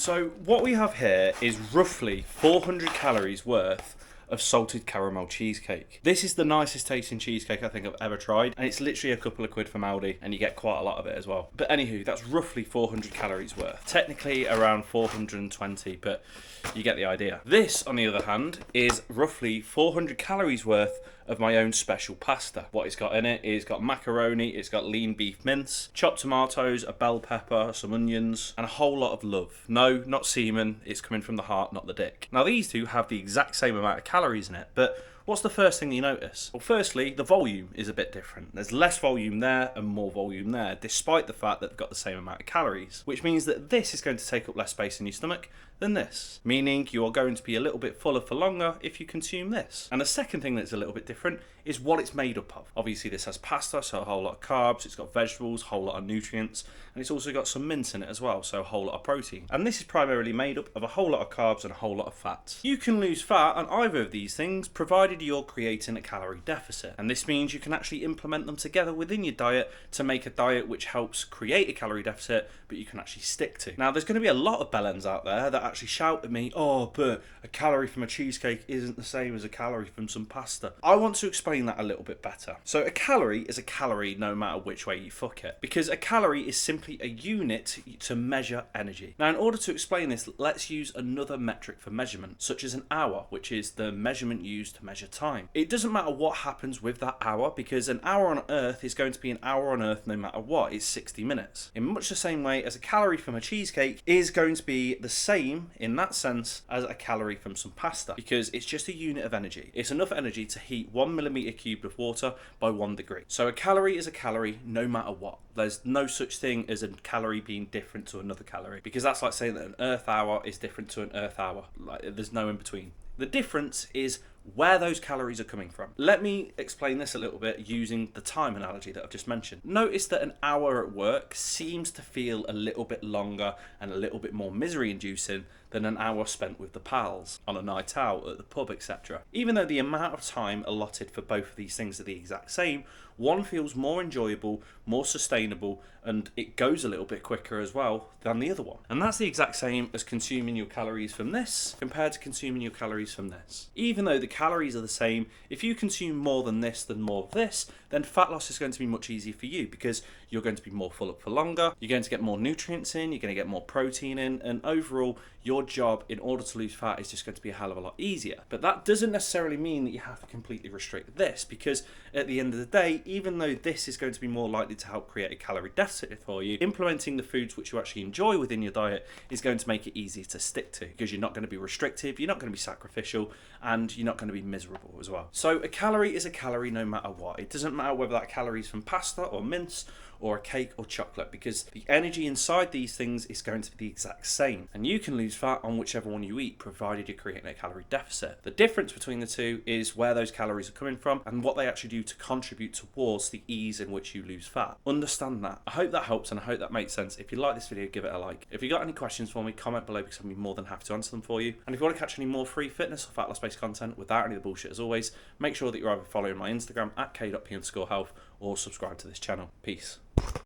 So what we have here is roughly 400 calories worth of salted caramel cheesecake. This is the nicest tasting cheesecake I think I've ever tried, and it's literally a couple of quid from Aldi, and you get quite a lot of it as well. But anywho, that's roughly 400 calories worth. Technically around 420, but you get the idea. This, on the other hand, is roughly 400 calories worth of my own special pasta. What it's got in it is got macaroni, it's got lean beef mince, chopped tomatoes, a bell pepper, some onions, and a whole lot of love. No, not semen, it's coming from the heart, not the dick. Now these two have the exact same amount of calories in it, but what's the first thing you notice? Well, firstly, the volume is a bit different. There's less volume there and more volume there, despite the fact that they've got the same amount of calories, which means that this is going to take up less space in your stomach than this, meaning you are going to be a little bit fuller for longer if you consume this. And the second thing that's a little bit different is what it's made up of. Obviously this has pasta, so a whole lot of carbs, it's got vegetables, a whole lot of nutrients, and it's also got some mince in it as well, so a whole lot of protein. And this is primarily made up of a whole lot of carbs and a whole lot of fats. You can lose fat on either of these things, provided you're creating a calorie deficit. And this means you can actually implement them together within your diet to make a diet which helps create a calorie deficit, but you can actually stick to. Now there's going to be a lot of bellends out there that actually shout at me, oh, but a calorie from a cheesecake isn't the same as a calorie from some pasta. I want to explain that a little bit better. So a calorie is a calorie no matter which way you fuck it, because a calorie is simply a unit to measure energy. Now in order to explain this, let's use another metric for measurement, such as an hour, which is the measurement used to measure time. It doesn't matter what happens with that hour, because an hour on Earth is going to be an hour on Earth no matter what. It's 60 minutes. In much the same way as a calorie from a cheesecake is going to be the same in that sense as a calorie from some pasta, because it's just a unit of energy. It's enough energy to heat 1 millimeter cubed of water by 1 degree. So a calorie is a calorie no matter what. There's no such thing as a calorie being different to another calorie, because that's like saying that an Earth hour is different to an Earth hour. Like, there's no in between. The difference is where those calories are coming from. Let me explain this a little bit using the time analogy that I've just mentioned. Notice that an hour at work seems to feel a little bit longer and a little bit more misery inducing than an hour spent with the pals on a night out at the pub, etc. Even though the amount of time allotted for both of these things are the exact same, one feels more enjoyable, more sustainable, and it goes a little bit quicker as well than the other one. And that's the exact same as consuming your calories from this compared to consuming your calories from this. Even though the calories are the same, if you consume more than this than more of this, then fat loss is going to be much easier for you, because you're going to be more full up for longer, you're going to get more nutrients in, you're going to get more protein in, and overall your job in order to lose fat is just going to be a hell of a lot easier. But that doesn't necessarily mean that you have to completely restrict this, because at the end of the day, even though this is going to be more likely to help create a calorie deficit for you, implementing the foods which you actually enjoy within your diet is going to make it easier to stick to, because you're not going to be restrictive, you're not going to be sacrificial, and you're not going to be miserable as well. So a calorie is a calorie no matter what. It doesn't matter whether that calorie is from pasta or mince or a cake or chocolate, because the energy inside these things is going to be the exact same, and you can lose fat on whichever one you eat, provided you're creating a calorie deficit. The difference between the two is where those calories are coming from and what they actually do to contribute towards the ease in which you lose fat. Understand that. I hope that helps, and I hope that makes sense. If you like this video, give it a like. If you got any questions for me, comment below, because I'll be more than happy to answer them for you. And if you want to catch any more free fitness or fat loss based content without any of the bullshit, as always, make sure that you're either following my Instagram at k.p_health or subscribe to this channel. Peace.